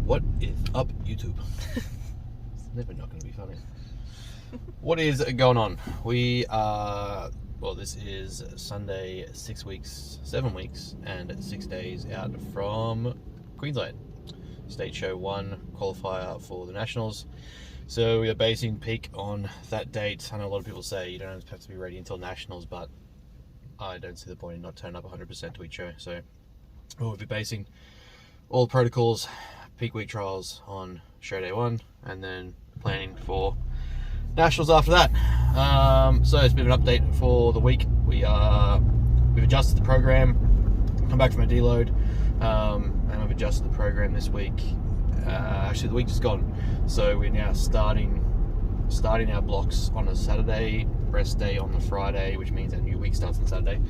What is up, YouTube? It's never not going to be funny. What is going on? We are, well, this is Sunday, 7 weeks, and 6 days out from Queensland. State Show 1 qualifier for the Nationals. So we are basing peak on that date. I know a lot of people say you don't have to be ready until Nationals, but I don't see the point in not turning up 100% to each show. So we'll be basing all protocols, peak week trials on show day 1, and then planning for Nationals after that. So it's been an update for the week. We've adjusted the program, come back from a deload, and I've adjusted the program this week. Actually, the week just gone, so we're now starting our blocks on a Saturday, rest day on the Friday, which means our new week starts on Saturday,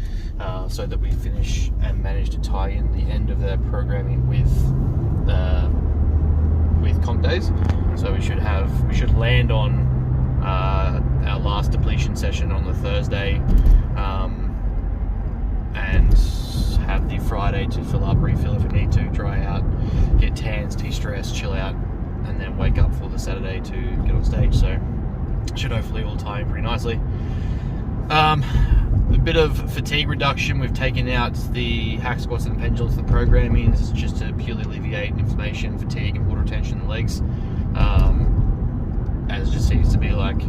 so that we finish and manage to tie in the end of the programming with comp days. So we should land on our last depletion session on the Thursday, and have the Friday to fill up, refill if we need to, dry out, get tans, de-stress, chill out, and then wake up for the Saturday to get on stage. So should hopefully all tie in pretty nicely. A bit of fatigue reduction. We've taken out the hack squats and pendulums for the programming. This is just to purely alleviate inflammation, fatigue, and water retention in the legs. As it just seems to be like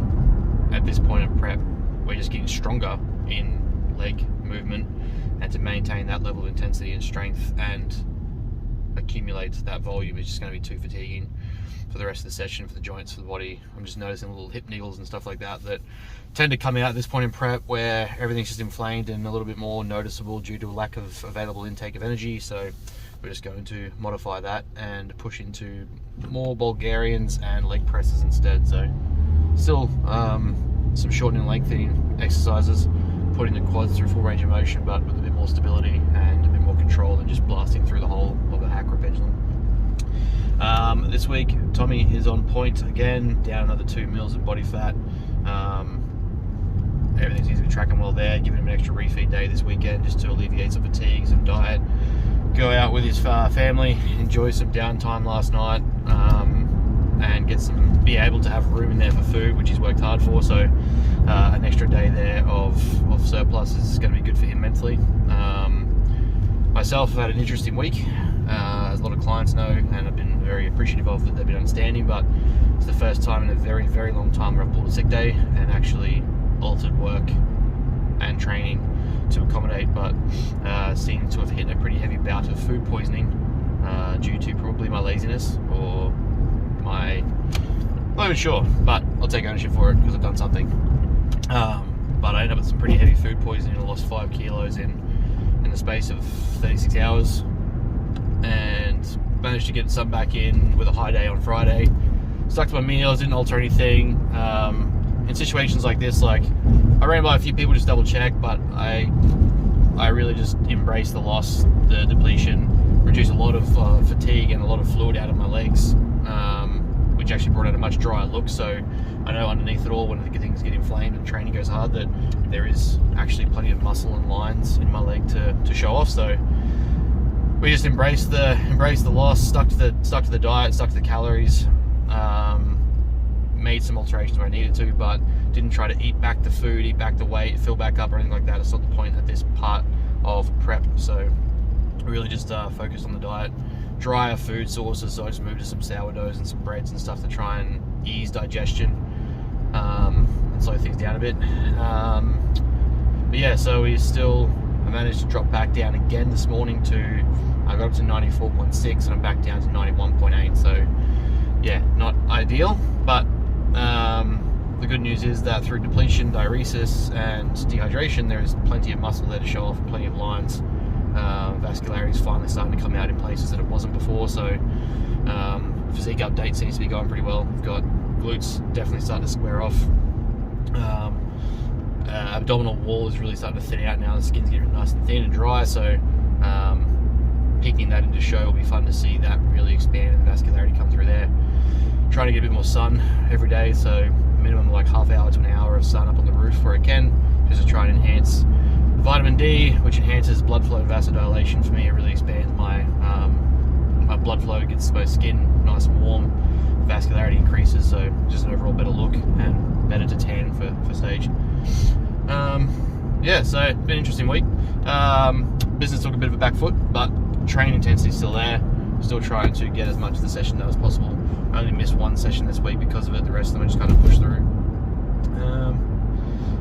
at this point of prep, we're just getting stronger in leg movement, and to maintain that level of intensity and strength and accumulate that volume is just going to be too fatiguing for the rest of the session, for the joints, for the body. I'm just noticing little hip niggles and stuff like that tend to come out at this point in prep, where everything's just inflamed and a little bit more noticeable due to a lack of available intake of energy. So we're just going to modify that and push into more Bulgarians and leg presses instead. So still some shortening and lengthening exercises, putting the quads through full range of motion, but with a bit more stability and a bit more control than just blasting through the whole of a hack or pendulum. This week, Tommy is on point again, down another 2 mils of body fat. Everything seems to be tracking well there, giving him an extra refeed day this weekend just to alleviate some fatigue, some diet, go out with his family, enjoy some downtime last night, and be able to have room in there for food, which he's worked hard for. So an extra day there of surplus is going to be good for him mentally. Myself, I've had an interesting week, as a lot of clients know, and I've been very appreciative of that. They've been understanding, but it's the first time in a very, very long time where I've pulled a sick day and actually altered work and training to accommodate, but seem to have hit a pretty heavy bout of food poisoning, due to probably my laziness or I'm not even sure, but I'll take ownership for it because I've done something. But I ended up with some pretty heavy food poisoning. I lost 5 kilos in the space of 36 hours, and managed to get some back in with a high day on Friday. Stuck to my meals, didn't alter anything. In situations like this, like, I ran by a few people just double check, but I really just embraced the loss, the depletion, reduced a lot of fatigue and a lot of fluid out of my legs, which actually brought out a much drier look. So I know underneath it all, when the things get inflamed and training goes hard, that there is actually plenty of muscle and lines in my leg to show off. So we just embraced the loss, stuck to the diet, stuck to the calories, made some alterations where I needed to, but didn't try to eat back the food, eat back the weight, fill back up or anything like that. It's not the point at this part of prep. So really just focused on the diet, drier food sources. So I just moved to some sourdoughs and some breads and stuff to try and ease digestion, and slow things down a bit. But yeah, so I managed to drop back down again this morning I got up to 94.6 and I'm back down to 91.8. So yeah, not ideal, but the good news is that through depletion, diuresis, and dehydration, there is plenty of muscle there to show off, plenty of lines. Vascularity is finally starting to come out in places that it wasn't before. So physique update seems to be going pretty well. We've got glutes definitely starting to square off. Abdominal wall is really starting to thin out now. The skin's getting nice and thin and dry. So peaking that into show will be fun to see that really expand and vascularity come through there. Trying to get a bit more sun every day, so minimum like half hour to an hour of sun up on the roof where I can, just to try and enhance vitamin D, which enhances blood flow and vasodilation for me. It really expands my my blood flow gets my skin nice and warm, vascularity increases, so just an overall better look and better to tan for stage. Yeah, so it's been an interesting week. Business took a bit of a back foot, but training intensity is still there. Still trying to get as much of the session done as possible. I only missed one session this week because of it. The rest of them I just kind of pushed through.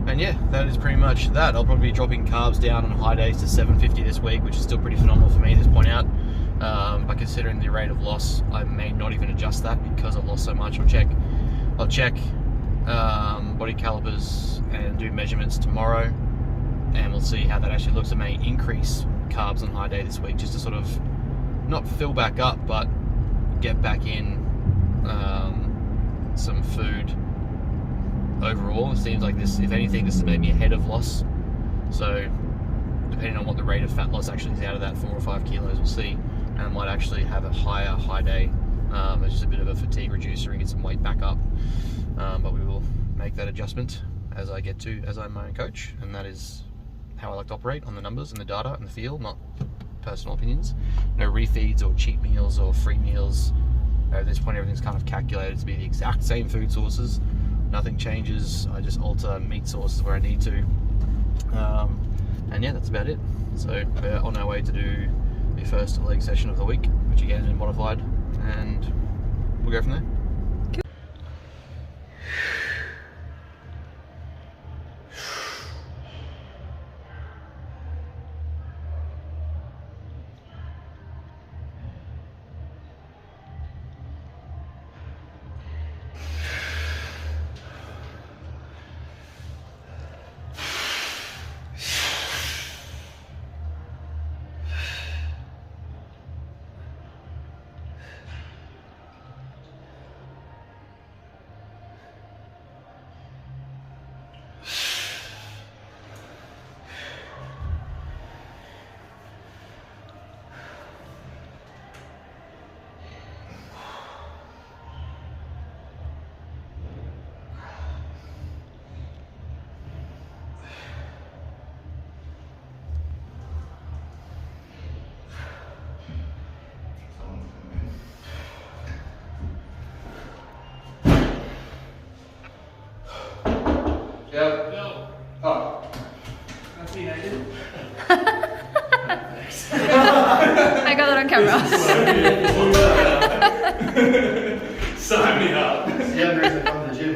And yeah, that is pretty much that. I'll probably be dropping carbs down on high days to 750 this week, which is still pretty phenomenal for me at this point out. But considering the rate of loss, I may not even adjust that because I've lost so much. I'll check body calipers and do measurements tomorrow, and we'll see how that actually looks. I may increase carbs on high day this week just to sort of not fill back up, but get back in some food overall. It seems like this, if anything, this has made me ahead of loss. So depending on what the rate of fat loss actually is out of that 4 or 5 kilos, we'll see. And I might actually have a high day. It's just a bit of a fatigue reducer and get some weight back up. But we will make that adjustment as I'm my own coach, and that is how I like to operate on the numbers and the data and the feel, not personal opinions. No refeeds or cheat meals or free meals. At this point, everything's kind of calculated to be the exact same food sources. Nothing changes. I just alter meat sources where I need to. And yeah, that's about it. So we're on our way to do the first leg session of the week, which again is modified, and we'll go from there. Yeah. No. Oh. That's me, I did. I got that on camera. Sign me up. The other reason I come to the gym.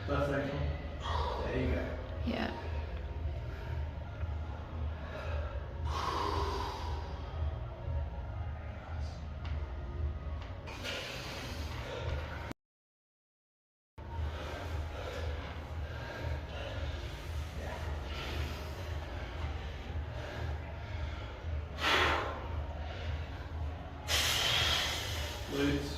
Left leg. There you go. Yeah. Glutes.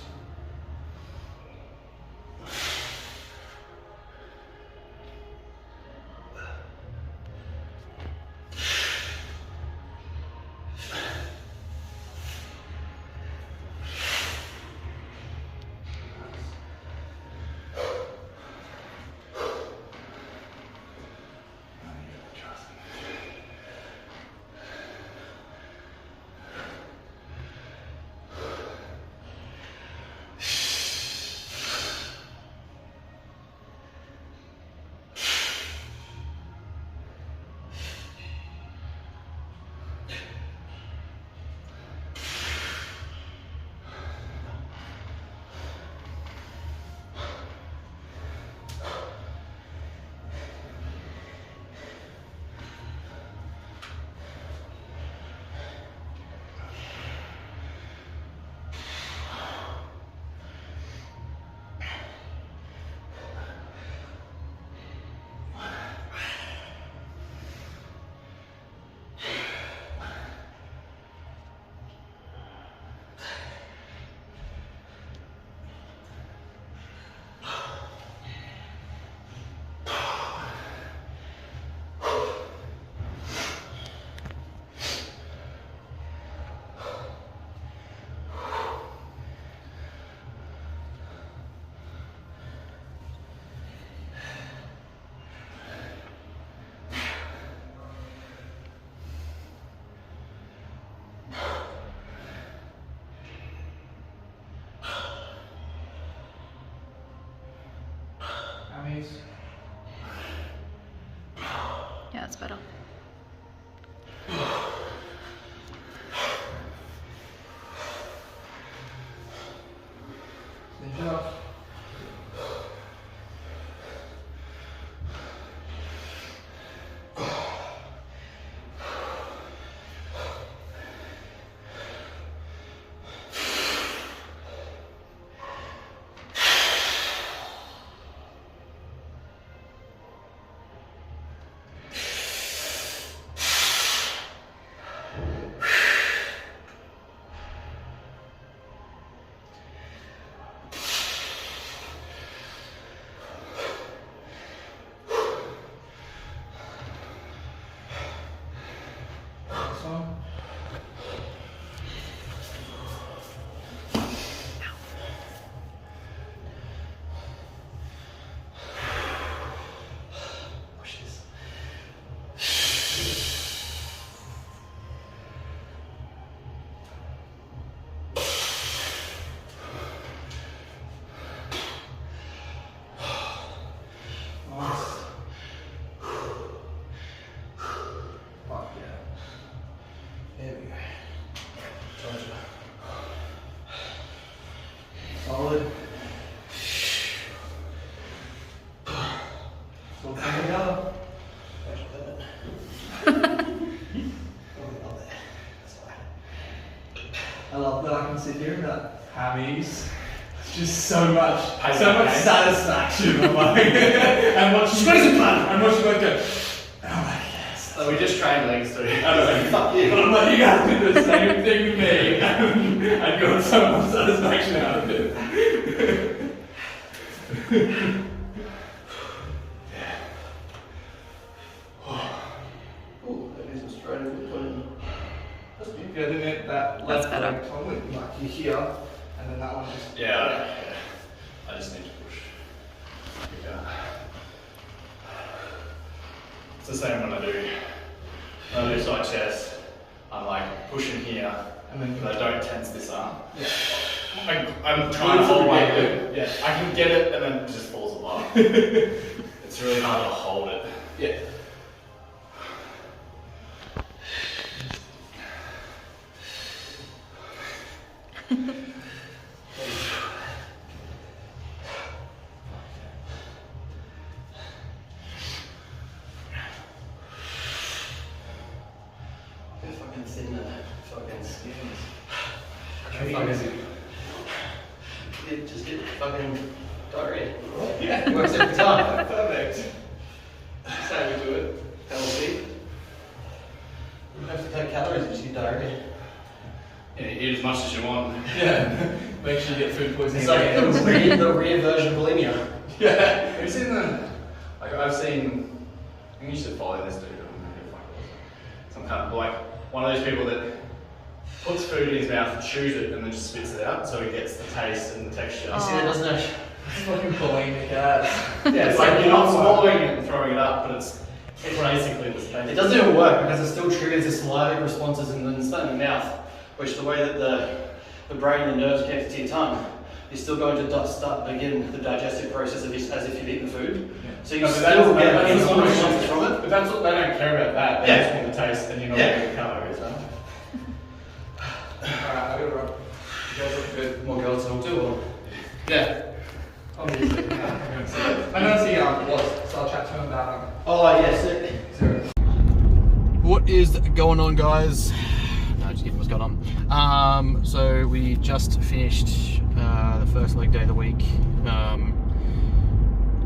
That's better. Finish it off. Solid. Still coming together. I love that I can sit here and have ease. It's just so much satisfaction. I'm like, and watching you go, oh my yes. So we just trained legs too. I was like, fuck you. But I'm like, you guys did the same thing with me. And I got so much satisfaction out of it. Ooh, that is a straight over the point. That's good, isn't it? That left better. leg tongue with like you here, and then that one just. Yeah. I just need to push. Yeah. It's the same when I do side chest. I'm like pushing here, And then but I don't tense this arm. Yeah. I'm trying to hold my glute. Yeah, I can get it and then it just falls apart. It's really hard to hold it. Yeah. They're fucking thin, fucking skins. Just get fucking diarrhea. Yeah. It works every time. Perfect. That's how we do it. Healthy. You have to cut calories and you diarrhea. Yeah, eat as much as you want. Yeah. Make sure you get food poisoning. It's like again. the rear version of bulimia. Yeah. Have you seen the? Like I've seen. You used to follow this dude. Some kind of like one of those people that puts food in his mouth and chews it and then just spits it out, so he gets the taste and the texture. Oh. You see that, doesn't it? It's fucking bulimic ass. Yeah, it's like you're not swallowing it and throwing it up, but it's basically the same. It doesn't even work because it still triggers the salivatic responses in the mouth, which the way that the brain and the nerves connect to your tongue, you're still going to begin the digestive process as if you've eaten food. Yeah. So you No, but still that's- get that's insulin what- responses from it. But that's what they don't care about that. They just want the taste and you know Yeah. what the calories are. Alright, I gotta run. You guys look good. More girls than do, or? Yeah. Obviously. I'm gonna see what, so I'll chat to him about Oh, yes. zero. What is going on, guys? No, just kidding, what's going on? So we just finished the first leg day of the week.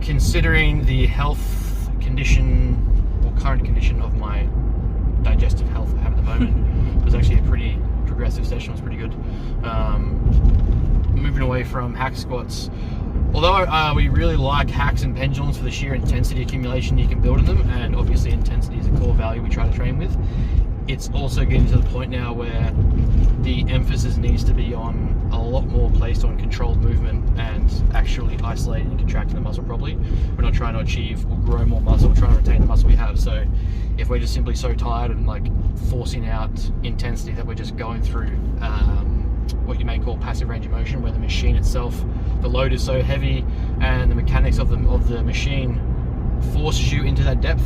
Considering the health condition or current condition of my digestive health I have at the moment, it was actually a pretty progressive session. It was pretty good. Moving away from hack squats. Although we really like hacks and pendulums for the sheer intensity accumulation you can build in them, and obviously intensity is a core value we try to train with, it's also getting to the point now where the emphasis needs to be on a lot more placed on controlled movement and actually isolating and contracting the muscle properly. We're not trying to achieve or grow more muscle, we're trying to retain the muscle we have. So if we're just simply so tired and like forcing out intensity that we're just going through what you may call passive range of motion, where the machine itself, the load is so heavy and the mechanics of the machine forces you into that depth,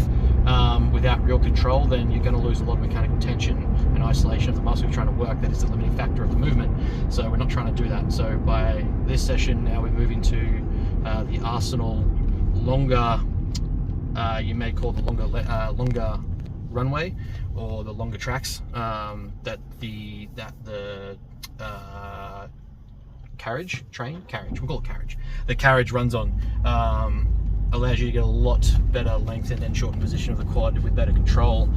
without real control, then you're going to lose a lot of mechanical tension and isolation of the muscle you're trying to work. That is the limiting factor of the movement. So we're not trying to do that. So by this session now, we're moving to the Arsenal longer, you may call the longer runway, or the longer tracks that the carriage runs on. Allows you to get a lot better lengthened and shortened position of the quad with better control,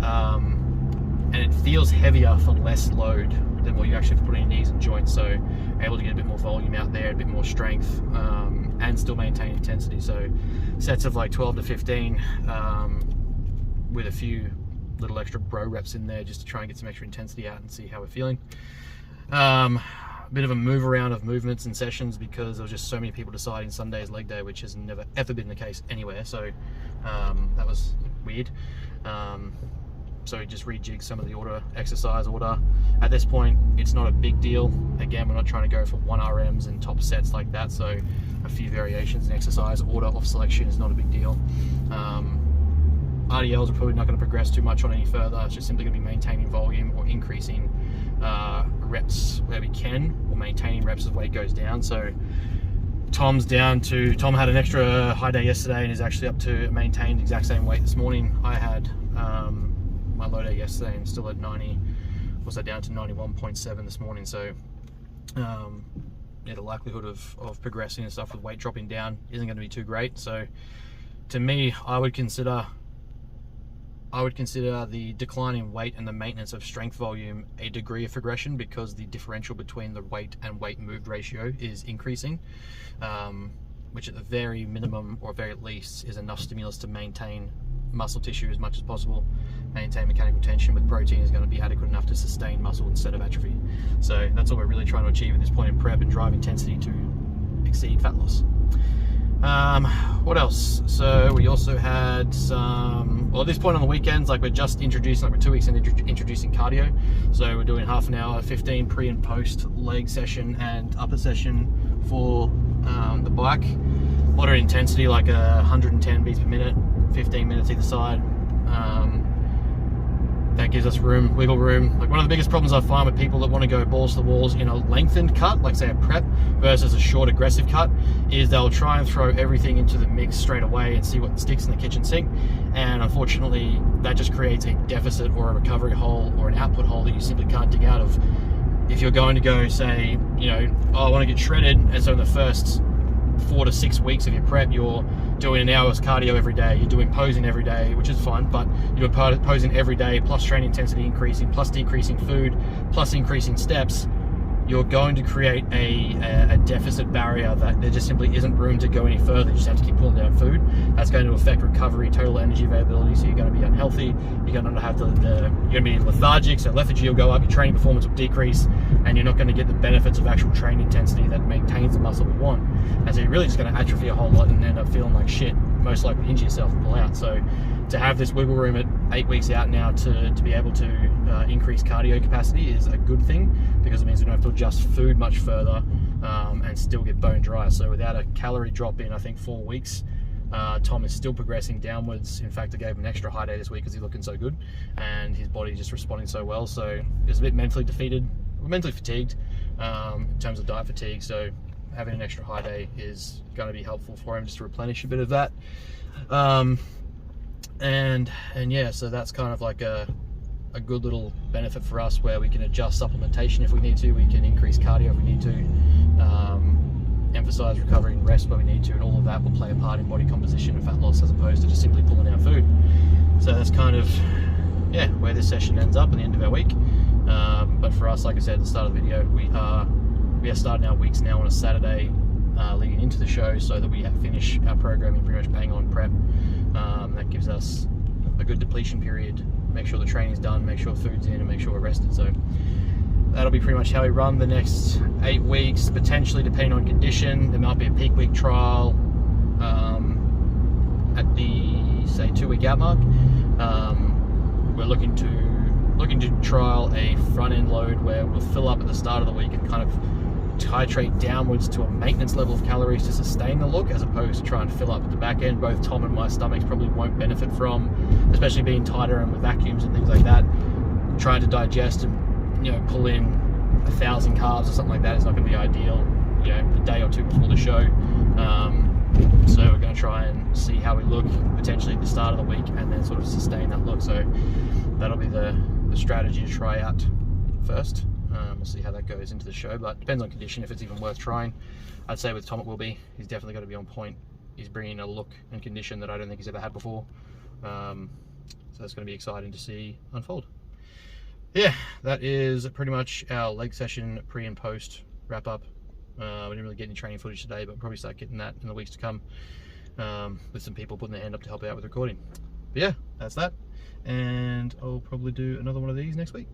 and it feels heavier for less load than what you actually have to put in your knees and joints, so able to get a bit more volume out there, a bit more strength, and still maintain intensity. So sets of like 12 to 15 with a few little extra bro reps in there just to try and get some extra intensity out and see how we're feeling. A bit of a move around of movements and sessions because there was just so many people deciding Sunday's leg day, which has never ever been the case anywhere, so that was weird. So we just rejigged some of the exercise order. At this point, it's not a big deal. Again, we're not trying to go for 1 RMs and top sets like that, so a few variations in exercise order of selection is not a big deal. RDLs are probably not going to progress too much on any further. It's just simply going to be maintaining volume or increasing reps where we can, or maintaining reps as weight goes down. So Tom had an extra high day yesterday and is actually up to maintain the exact same weight this morning. I had my low day yesterday and still at 90, also down to 91.7 this morning. So yeah, the likelihood of progressing and stuff with weight dropping down isn't going to be too great. So to me, I would consider the decline in weight and the maintenance of strength volume a degree of progression, because the differential between the weight and weight moved ratio is increasing, which at the very minimum or very least is enough stimulus to maintain muscle tissue as much as possible, maintain mechanical tension with protein is going to be adequate enough to sustain muscle instead of atrophy. So that's what we're really trying to achieve at this point in prep, and drive intensity to exceed fat loss. What else? So we also had some, well, at this point on the weekends, like we're just introducing, like we're 2 weeks into introducing cardio. So we're doing half an hour, 15 pre and post leg session and upper session for the bike. Moderate intensity, like 110 beats per minute, 15 minutes either side. That gives us wiggle room. Like one of the biggest problems I find with people that want to go balls to the walls in a lengthened cut, like say a prep versus a short aggressive cut, is they'll try and throw everything into the mix straight away and see what sticks in the kitchen sink. And unfortunately, that just creates a deficit or a recovery hole or an output hole that you simply can't dig out of. If you're going to go say, you know, oh, I want to get shredded, and so in the first 4 to 6 weeks of your prep, you're doing an hour's cardio every day, you're doing posing every day, which is fun, but you're posing every day, plus training intensity increasing, plus decreasing food, plus increasing steps, you're going to create a deficit barrier that there just simply isn't room to go any further. You just have to keep pulling down food. That's going to affect recovery, total energy availability, so you're going to be unhealthy, you're going to have you're going to be lethargic, so lethargy will go up, your training performance will decrease, and you're not going to get the benefits of actual training intensity that maintains the muscle we want. And so you're really just going to atrophy a whole lot and end up feeling like shit, most likely injure yourself and pull out. So to have this wiggle room at 8 weeks out now to be able to increase cardio capacity is a good thing, because it means we don't have to adjust food much further and still get bone dry. So without a calorie drop in, I think, 4 weeks, Tom is still progressing downwards. In fact, I gave him an extra high day this week because he's looking so good and his body's just responding so well. So he was a bit mentally fatigued in terms of diet fatigue. So having an extra high day is going to be helpful for him, just to replenish a bit of that. And yeah, so that's kind of like a good little benefit for us, where we can adjust supplementation if we need to, we can increase cardio if we need to, emphasize recovery and rest where we need to, and all of that will play a part in body composition and fat loss, as opposed to just simply pulling out food. So that's kind of, yeah, where this session ends up at the end of our week. But for us, like I said at the start of the video, we are starting our weeks now on a Saturday leading into the show, so that we finish our programming pretty much bang on prep. That gives us a good depletion period, make sure the training's done, make sure food's in, and make sure we're rested. So that'll be pretty much how we run the next 8 weeks, potentially depending on condition. There might be a peak week trial at the, say, 2 week out mark. We're looking to trial a front end load where we'll fill up at the start of the week and kind of titrate downwards to a maintenance level of calories to sustain the look, as opposed to try and fill up at the back end. Both Tom and my stomachs probably won't benefit from, especially being tighter and with vacuums and things like that. Trying to digest and, you know, pull in 1,000 carbs or something like that is not going to be ideal, you know, a day or two before the show. So we're going to try and see how we look potentially at the start of the week, and then sort of sustain that look. So that'll be the strategy to try out first. We'll see how that goes into the show, but depends on condition, if it's even worth trying. I'd say with Tom it will be. He's definitely got to be on point. He's bringing a look and condition that I don't think he's ever had before. So that's going to be exciting to see unfold. Yeah, that is pretty much our leg session pre and post wrap up. We didn't really get any training footage today, but we'll probably start getting that in the weeks to come, with some people putting their hand up to help out with recording. But yeah, that's that, and I'll probably do another one of these next week.